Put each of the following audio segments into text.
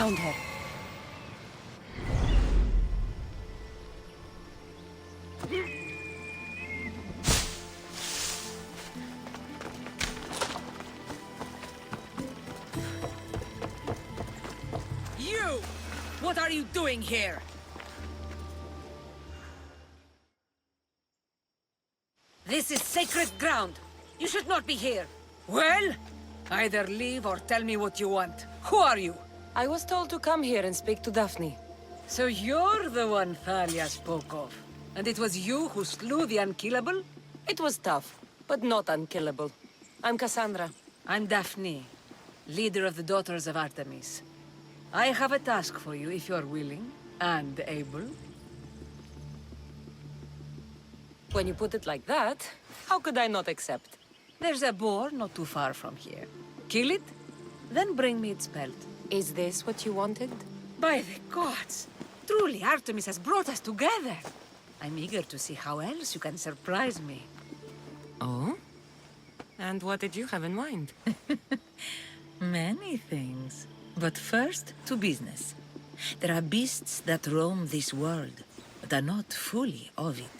Found her. You! What are you doing here? This is sacred ground. You should not be here. Well, either leave or tell me what you want. Who are you? I was told to come here and speak to Daphne. So you're the one Thalia spoke of. And it was you who slew the unkillable? It was tough, but not unkillable. I'm Cassandra. I'm Daphne, leader of the Daughters of Artemis. I have a task for you if you're willing and able. When you put it like that, how could I not accept? There's a boar not too far from here. Kill it, then bring me its pelt. Is this what you wanted? By the gods! Truly, Artemis has brought us together. I'm eager to see how else you can surprise me. Oh? And what did you have in mind? Many things. But first, to business. There are beasts that roam this world, but are not fully of it.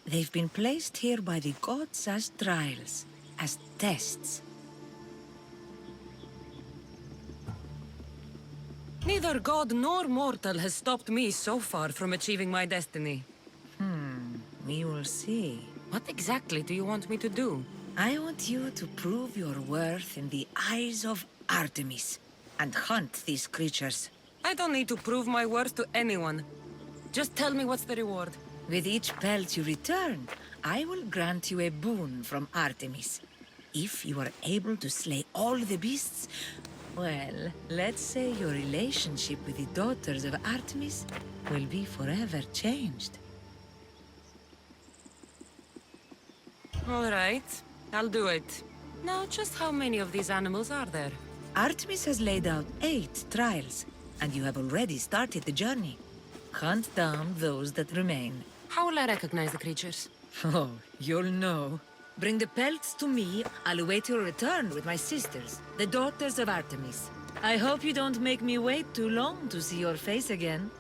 They've been placed here by the gods as trials, as tests. Neither god nor mortal has stopped me so far from achieving my destiny. We will see. What exactly do you want me to do? I want you to prove your worth in the eyes of Artemis, and hunt these creatures. I don't need to prove my worth to anyone. Just tell me what's the reward. With each pelt you return, I will grant you a boon from Artemis. If you are able to slay all the beasts, well, let's say your relationship with the Daughters of Artemis will be forever changed. All right, I'll do it. Now, just how many of these animals are there? Artemis has laid out 8 trials, and you have already started the journey. Hunt down those that remain. How will I recognize the creatures? Oh, you'll know. Bring the pelts to me. I'll await your return with my sisters, the Daughters of Artemis. I hope you don't make me wait too long to see your face again.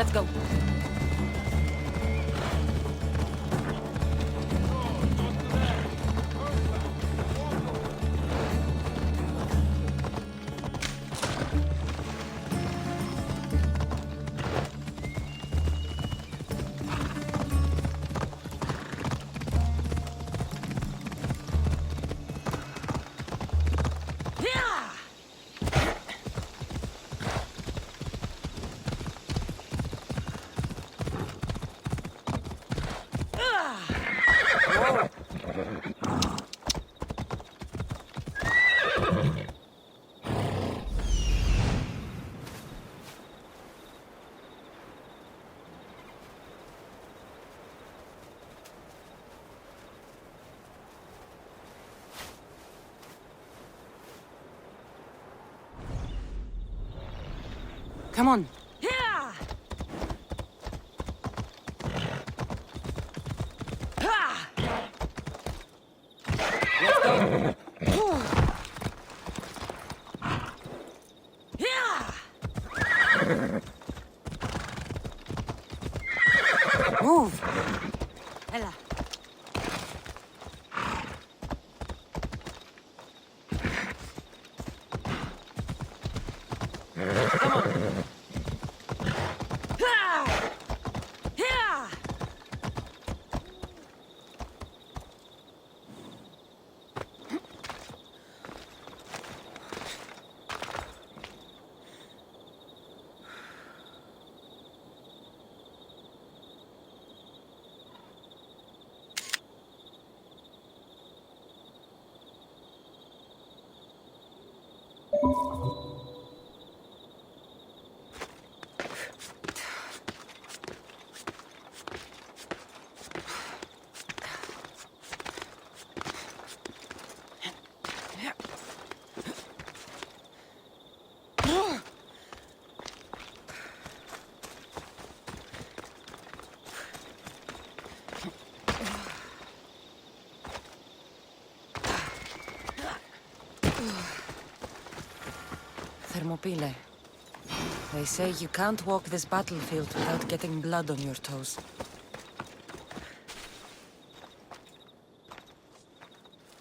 Let's go. Come on. Yeah! Ah! Let's go. Yeah! Move. Ella. Come on. Thermopyle. They say you can't walk this battlefield without getting blood on your toes.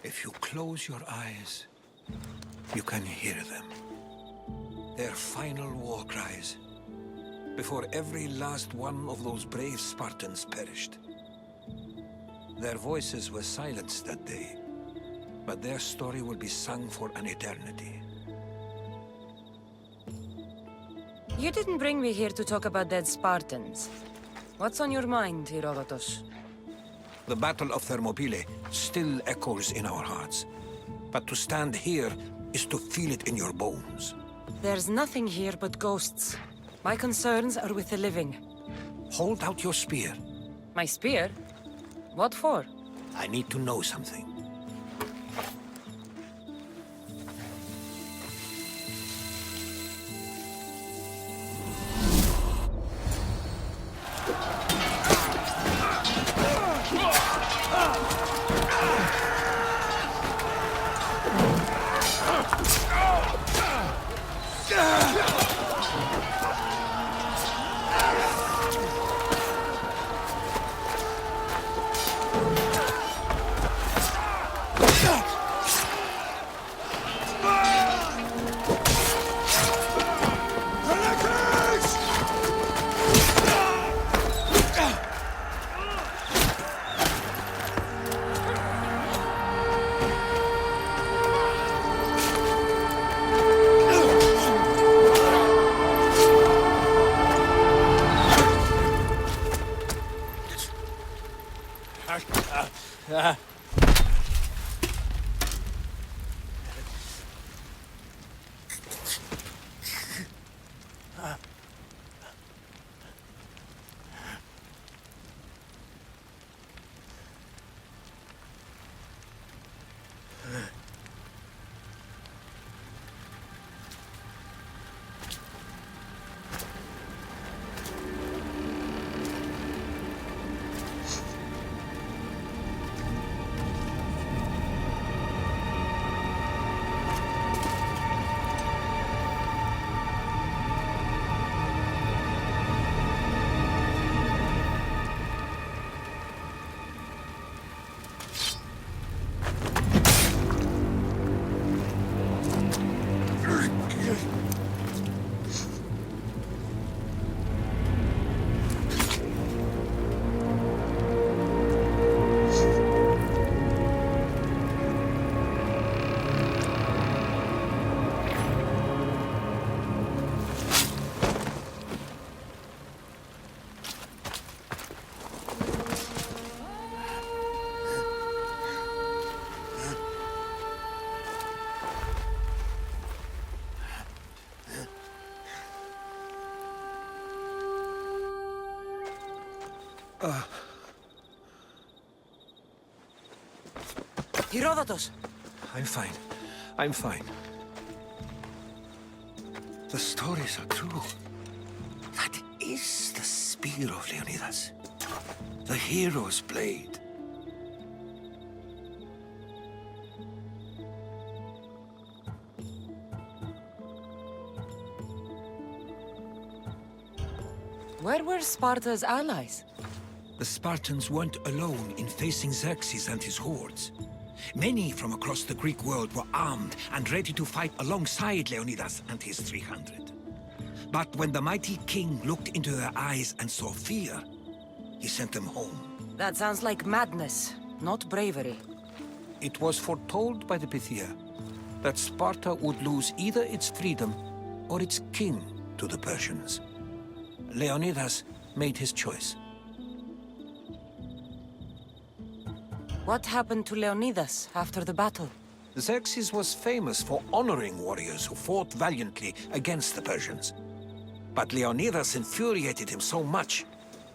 If you close your eyes, you can hear them. Their final war cries, before every last one of those brave Spartans perished. Their voices were silenced that day, but their story will be sung for an eternity. You didn't bring me here to talk about dead Spartans. What's on your mind, Herodotus? The Battle of Thermopylae still echoes in our hearts. But to stand here is to feel it in your bones. There's nothing here but ghosts. My concerns are with the living. Hold out your spear. My spear? What for? I need to know something. Herodotus! I'm fine. I'm fine. The stories are true. That is the spear of Leonidas. The hero's blade. Where were Sparta's allies? The Spartans weren't alone in facing Xerxes and his hordes. Many from across the Greek world were armed and ready to fight alongside Leonidas and his 300. But when the mighty king looked into their eyes and saw fear, he sent them home. That sounds like madness, not bravery. It was foretold by the Pythia that Sparta would lose either its freedom or its king to the Persians. Leonidas made his choice. What happened to Leonidas after the battle? Xerxes was famous for honoring warriors who fought valiantly against the Persians. But Leonidas infuriated him so much,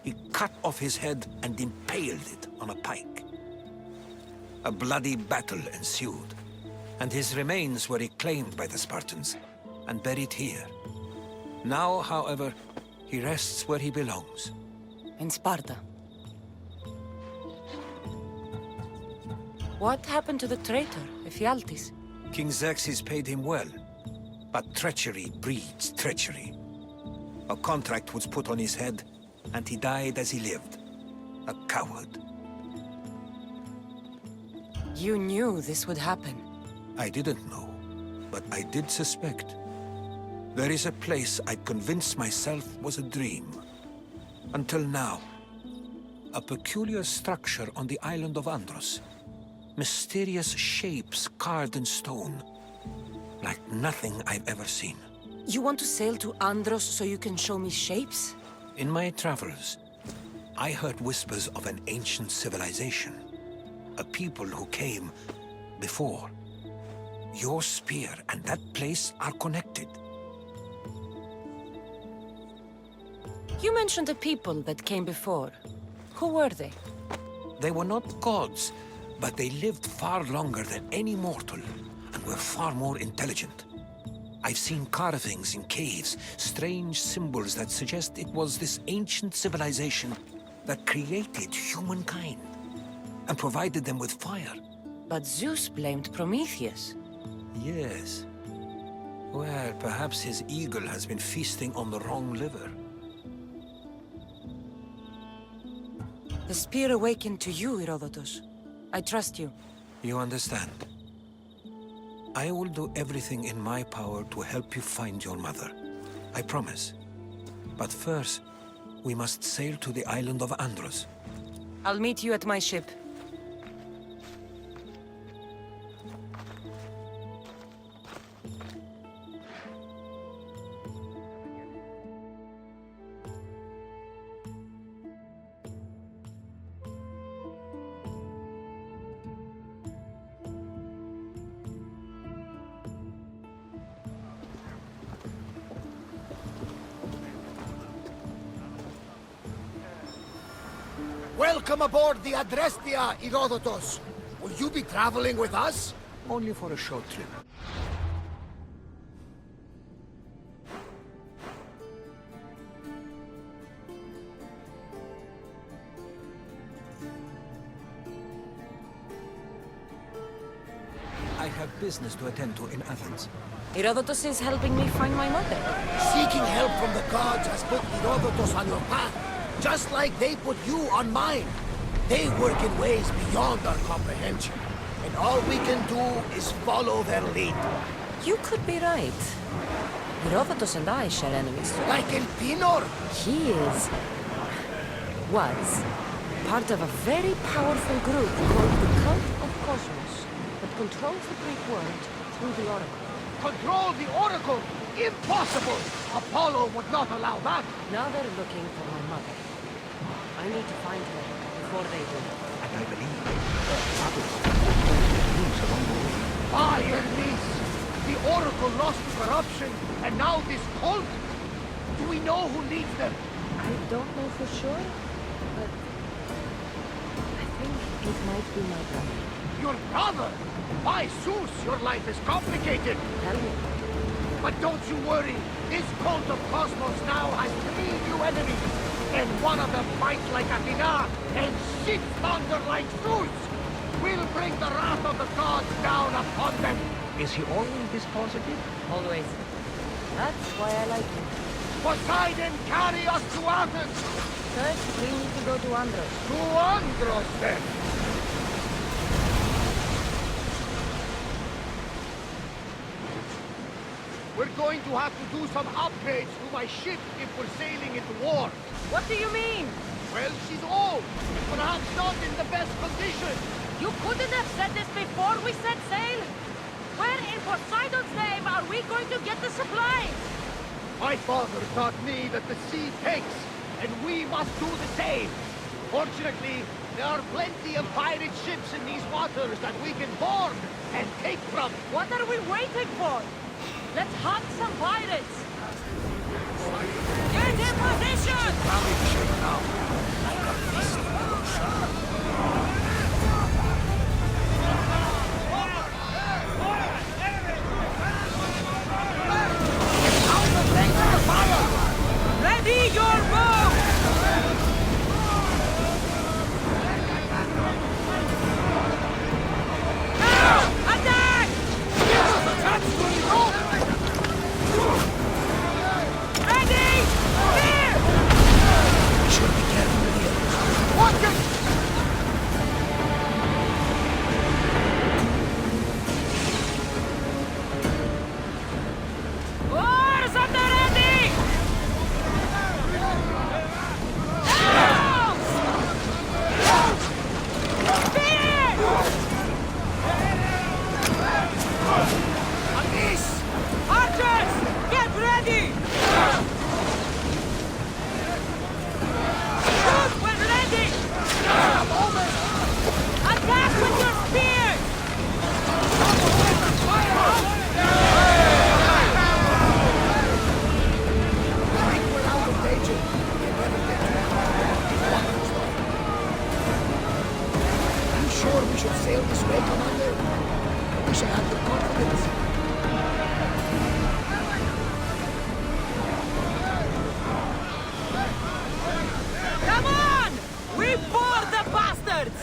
he cut off his head and impaled it on a pike. A bloody battle ensued, and his remains were reclaimed by the Spartans and buried here. Now, however, he rests where he belongs. In Sparta. What happened to the traitor, Ephialtes? King Xerxes paid him well, but treachery breeds treachery. A contract was put on his head, and he died as he lived. A coward. You knew this would happen. I didn't know, but I did suspect. There is a place I'd convinced myself was a dream. Until now. A peculiar structure on the island of Andros. Mysterious shapes carved in stone. Like nothing I've ever seen. You want to sail to Andros so you can show me shapes? In my travels, I heard whispers of an ancient civilization. A people who came before. Your spear and that place are connected. You mentioned a people that came before. Who were they? They were not gods, but they lived far longer than any mortal, and were far more intelligent. I've seen carvings in caves, strange symbols that suggest it was this ancient civilization that created humankind, and provided them with fire. But Zeus blamed Prometheus. Yes. Well, perhaps his eagle has been feasting on the wrong liver. The spear awakened to you, Herodotus. I trust you. You understand. I will do everything in my power to help you find your mother. I promise. But first, we must sail to the island of Andros. I'll meet you at my ship. Welcome aboard the Adrestia, Herodotus. Will you be traveling with us? Only for a short trip. I have business to attend to in Athens. Herodotus is helping me find my mother. Seeking help from the gods has put Herodotus on your path, just like they put you on mine. They work in ways beyond our comprehension, and all we can do is follow their lead. You could be right. Herodotus and I share enemies too. Like El Pinor. He was part of a very powerful group called the Cult of Cosmos that controls the Greek world through the Oracle. Control the Oracle? Impossible! Apollo would not allow that. Now they're looking for my mother. I need to find her before they do. And I believe that news along the way. Ah, Hermes! The Oracle lost to corruption, and now this cult? Do we know who leads them? I don't know for sure, but It might be my brother. Your brother? By Zeus, your life is complicated. Tell me. But don't you worry. This cult of Cosmos now has 3 new enemies. And one of them fights like Athena and shits thunder like Zeus. We'll bring the wrath of the gods down upon them. Is he always this positive? Always. That's why I like him. Poseidon, carry us to Athens! First, we need to go to Andros. To Andros, then! We're going to have to do some upgrades to my ship if we're sailing into war. What do you mean? Well, she's old, and perhaps not in the best condition. You couldn't have said this before we set sail? Where in Poseidon's name are we going to get the supplies? My father taught me that the sea takes, and we must do the same. Fortunately, there are plenty of pirate ships in these waters that we can board and take from. What are we waiting for? Let's hunt some pirates! Get in position! Probably the ship now. Like a beast. Ready your bow! Now! Attack! Ready! Clear! We should be careful here. Watch it! Oars at the ready! Now! Spear! Unleash! Archers! Get ready! Shoot when ready! Attack with your spears! I think we're out of danger. We better get Are you sure we should sail this way, Commander? I wish I had the confidence. Come on! We board the bastards!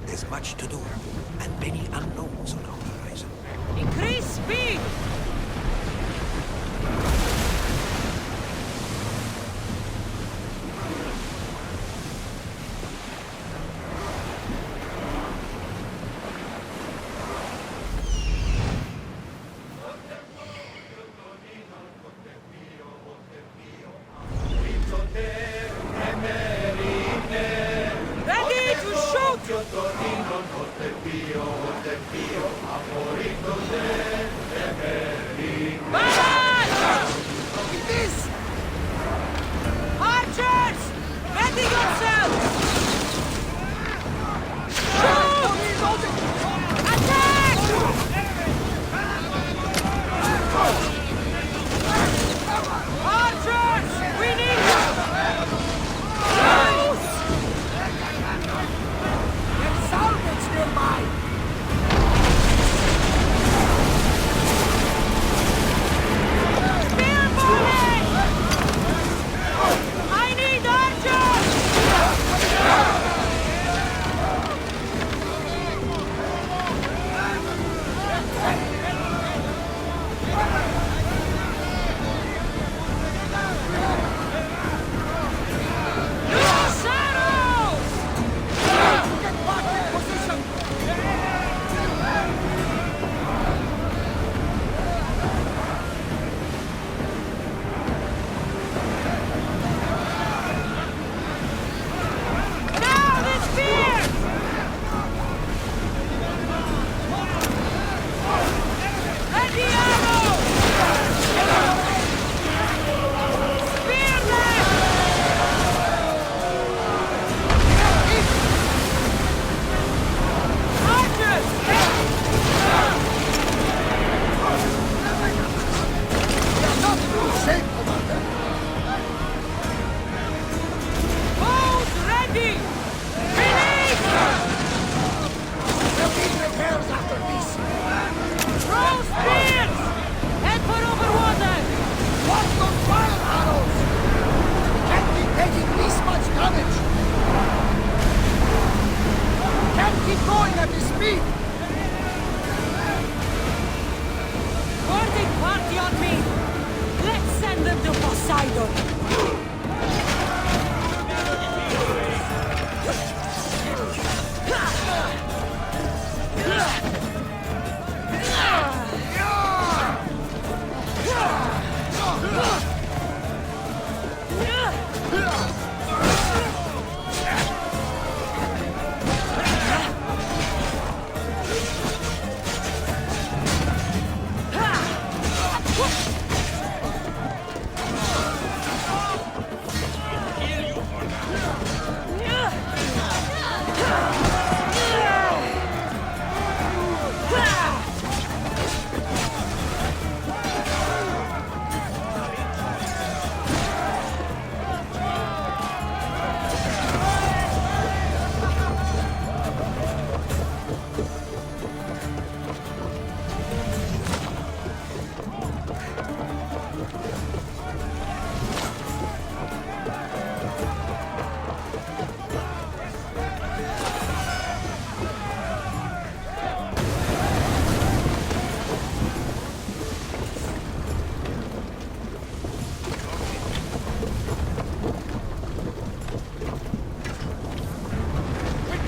There's much to do, and many unknowns on our horizon. Increase speed! Ready to shoot! Balance! This! Archers! Ready yourselves! Shoot!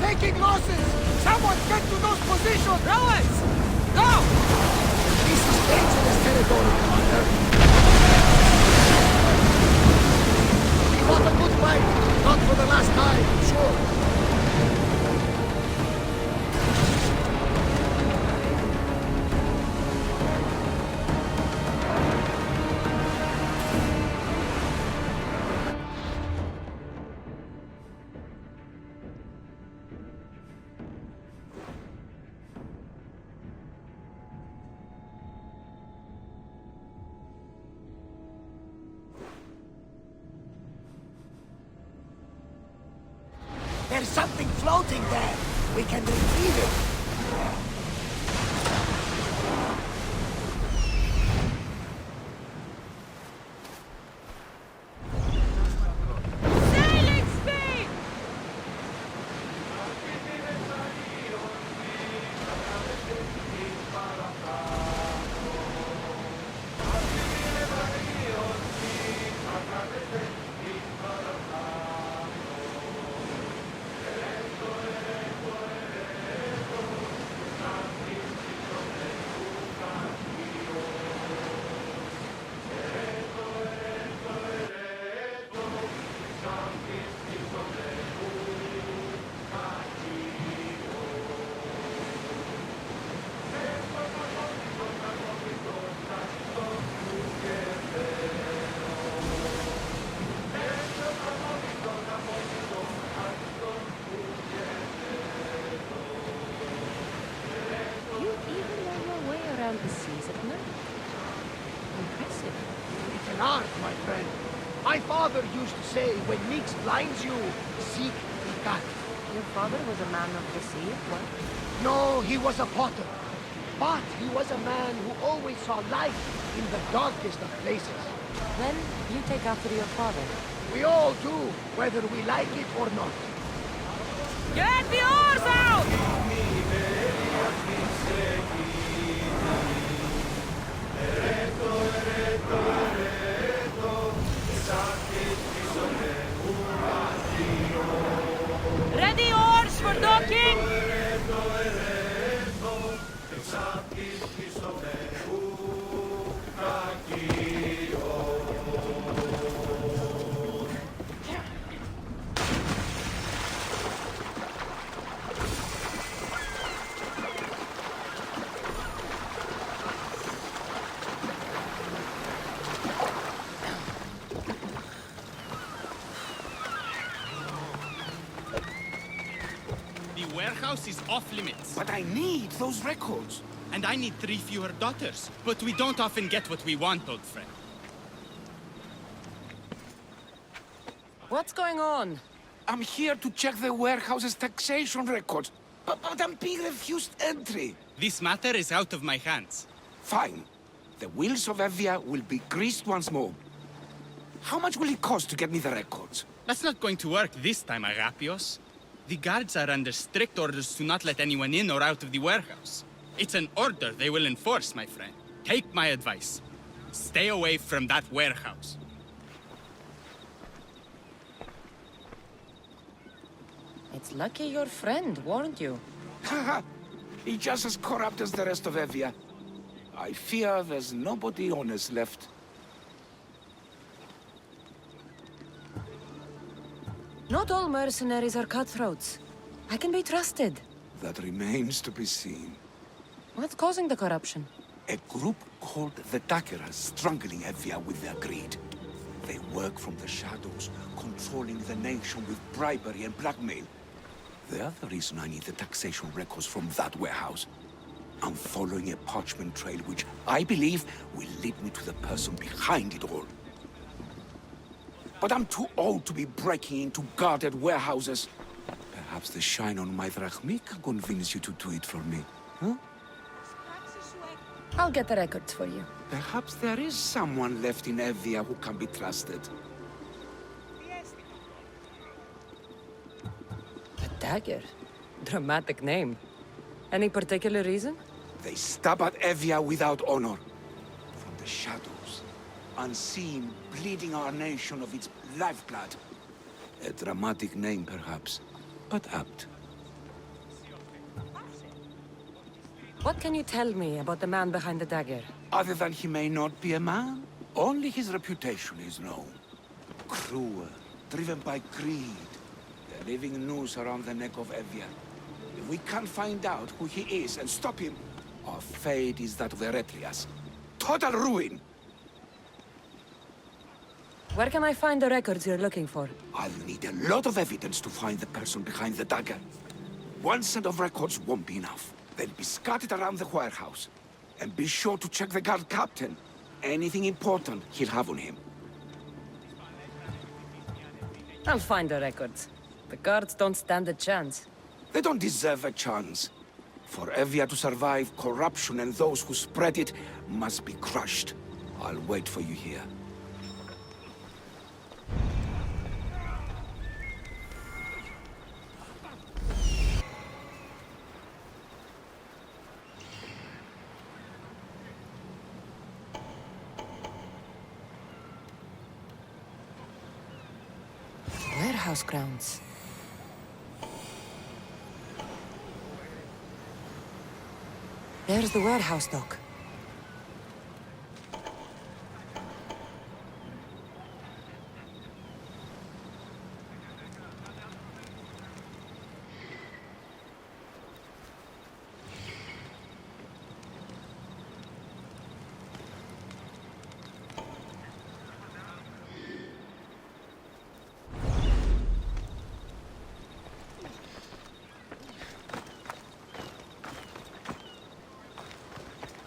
Taking losses! Someone get to those positions! Rowers! Go! This is dangerous territory, Commander. We fought a good fight. Not for the last time, sure. There's something floating there. We can retrieve it. Sailing speed! Around the seas at night. Impressive. It's an art, my friend. My father used to say, when Nix blinds you, seek Ikat. Your father was a man of the sea, what? No, he was a potter. But he was a man who always saw light in the darkest of places. Then you take after your father. We all do, whether we like it or not. Get the oars out! Ready oars for docking! The warehouse is off limits. But I need those records. And I need 3 fewer daughters. But we don't often get what we want, old friend. What's going on? I'm here to check the warehouse's taxation records. But I'm being refused entry. This matter is out of my hands. Fine. The wheels of Evia will be greased once more. How much will it cost to get me the records? That's not going to work this time, Agapios. The guards are under strict orders to not let anyone in or out of the warehouse. It's an order they will enforce, my friend. Take my advice. Stay away from that warehouse. It's lucky your friend warned you. Haha! He's just as corrupt as the rest of Evia. I fear there's nobody honest left. Not all mercenaries are cutthroats. I can be trusted. That remains to be seen. What's causing the corruption? A group called the Dakeras strangling Evia with their greed. They work from the shadows, controlling the nation with bribery and blackmail. The other reason I need the taxation records from that warehouse. I'm following a parchment trail which I believe will lead me to the person behind it all. But I'm too old to be breaking into guarded warehouses. Perhaps the shine on my drachmi can convince you to do it for me, huh? I'll get the records for you. Perhaps there is someone left in Evia who can be trusted. The dagger? Dramatic name. Any particular reason? They stab at Evia without honor. From the shadows, unseen, bleeding our nation of its lifeblood. A dramatic name, perhaps, but apt. What can you tell me about the man behind the dagger? Other than he may not be a man, only his reputation is known. Cruel, driven by greed. The living noose around the neck of Evia. If we can't find out who he is and stop him, our fate is that of Eretrias. Total ruin! Where can I find the records you're looking for? I'll need a lot of evidence to find the person behind the dagger. One set of records won't be enough. They'll be scattered around the warehouse. And be sure to check the guard captain. Anything important he'll have on him. I'll find the records. The guards don't stand a chance. They don't deserve a chance. For Evia to survive, corruption and those who spread it must be crushed. I'll wait for you here. Warehouse grounds. There's the warehouse dock.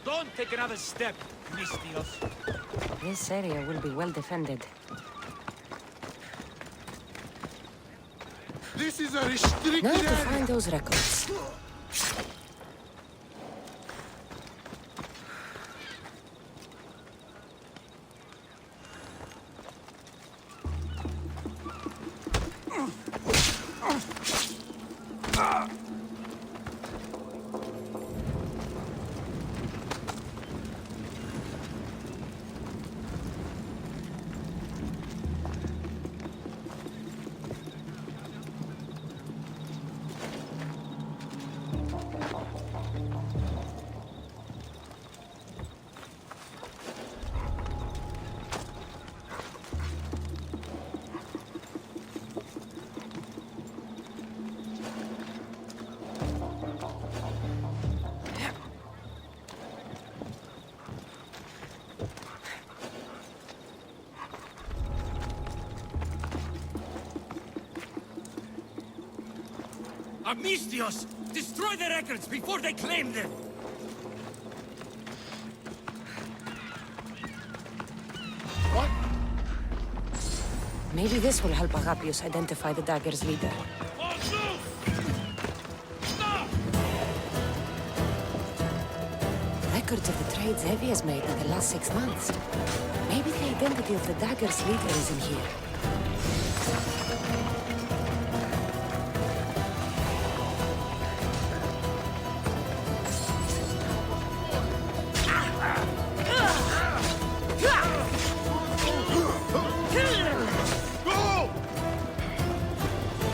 Don't take another step, Mistios. This area will be well defended. This is a restricted Now to area. find those records. Mistios! Destroy the records before they claim them! What? Maybe this will help Agapios identify the dagger's leader. Records of the trades Evie has made in the last 6 months. Maybe the identity of the dagger's leader is in here.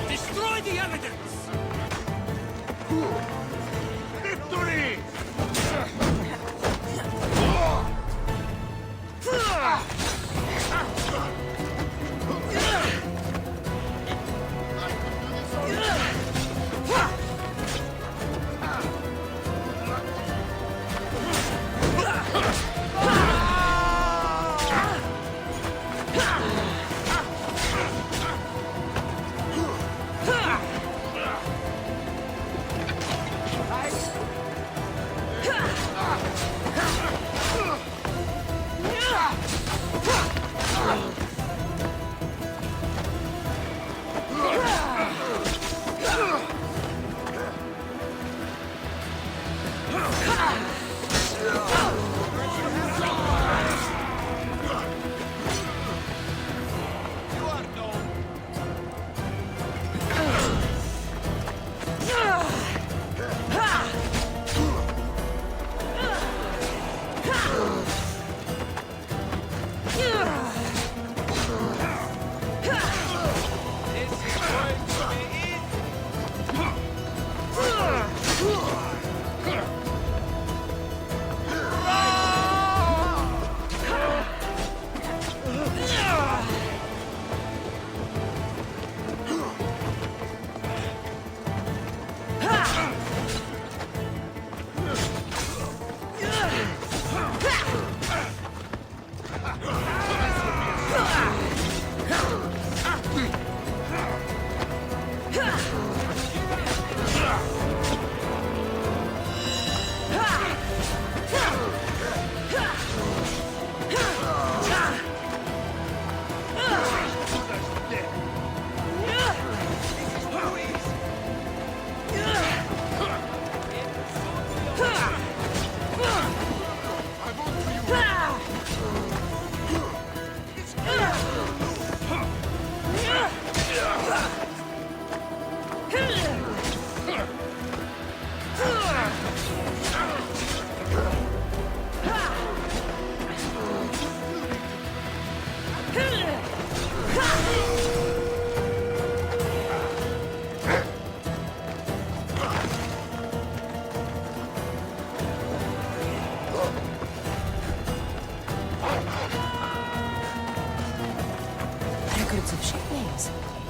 Destroy the evidence! Victory!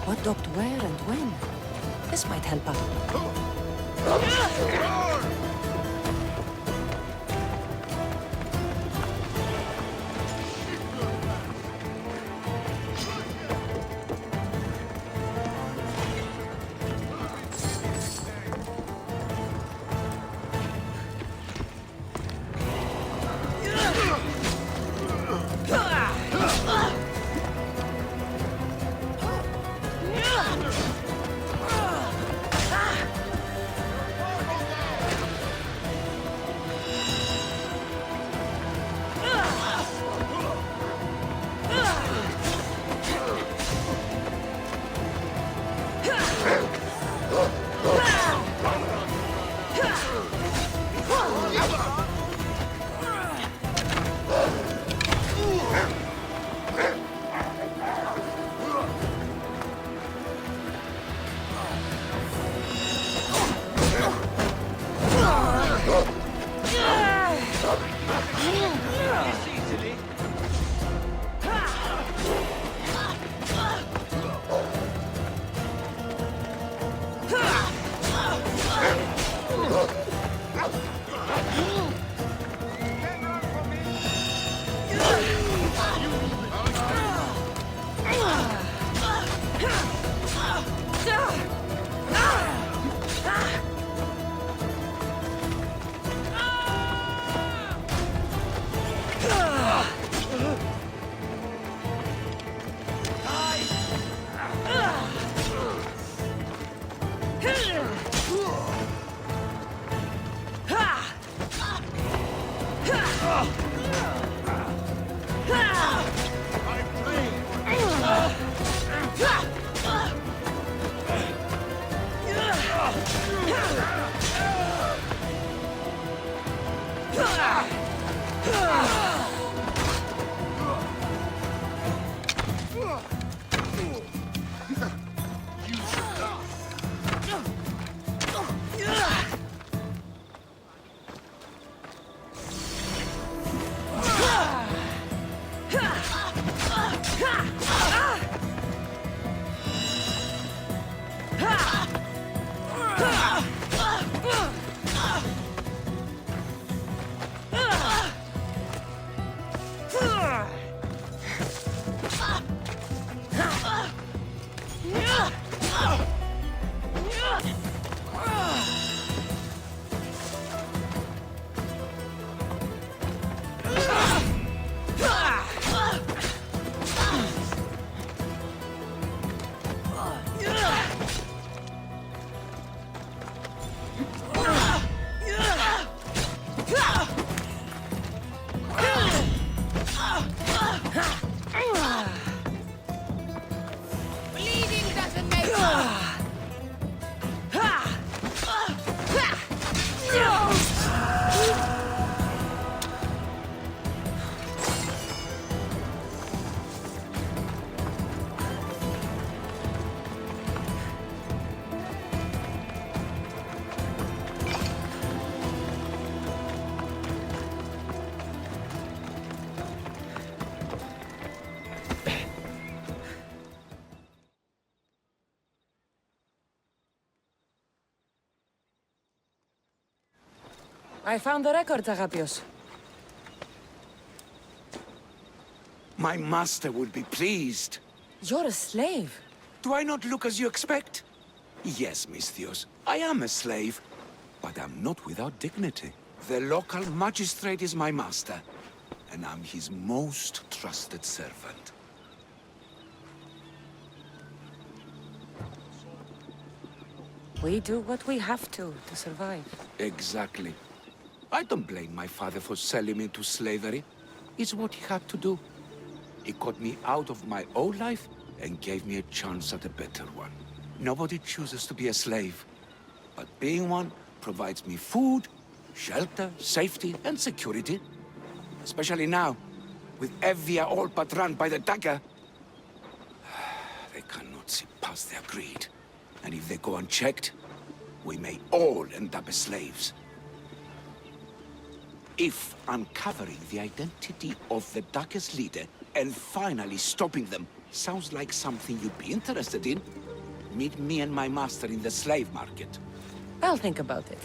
What docked where and when? This might help out. I found the records, Agapios. My master would be pleased. You're a slave. Do I not look as you expect? Yes, Misthios, I am a slave, but I'm not without dignity. The local magistrate is my master, and I'm his most trusted servant. We do what we have to survive. Exactly. I don't blame my father for selling me into slavery. It's what he had to do. He got me out of my old life and gave me a chance at a better one. Nobody chooses to be a slave, but being one provides me food, shelter, safety, and security. Especially now, with Evia all but run by the dagger. They cannot see past their greed. And if they go unchecked, we may all end up as slaves. If uncovering the identity of the Darkest leader and finally stopping them Sounds like something you'd be interested in. Meet me and my master in the slave market. I'll think about it.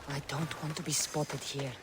I don't want to be spotted here.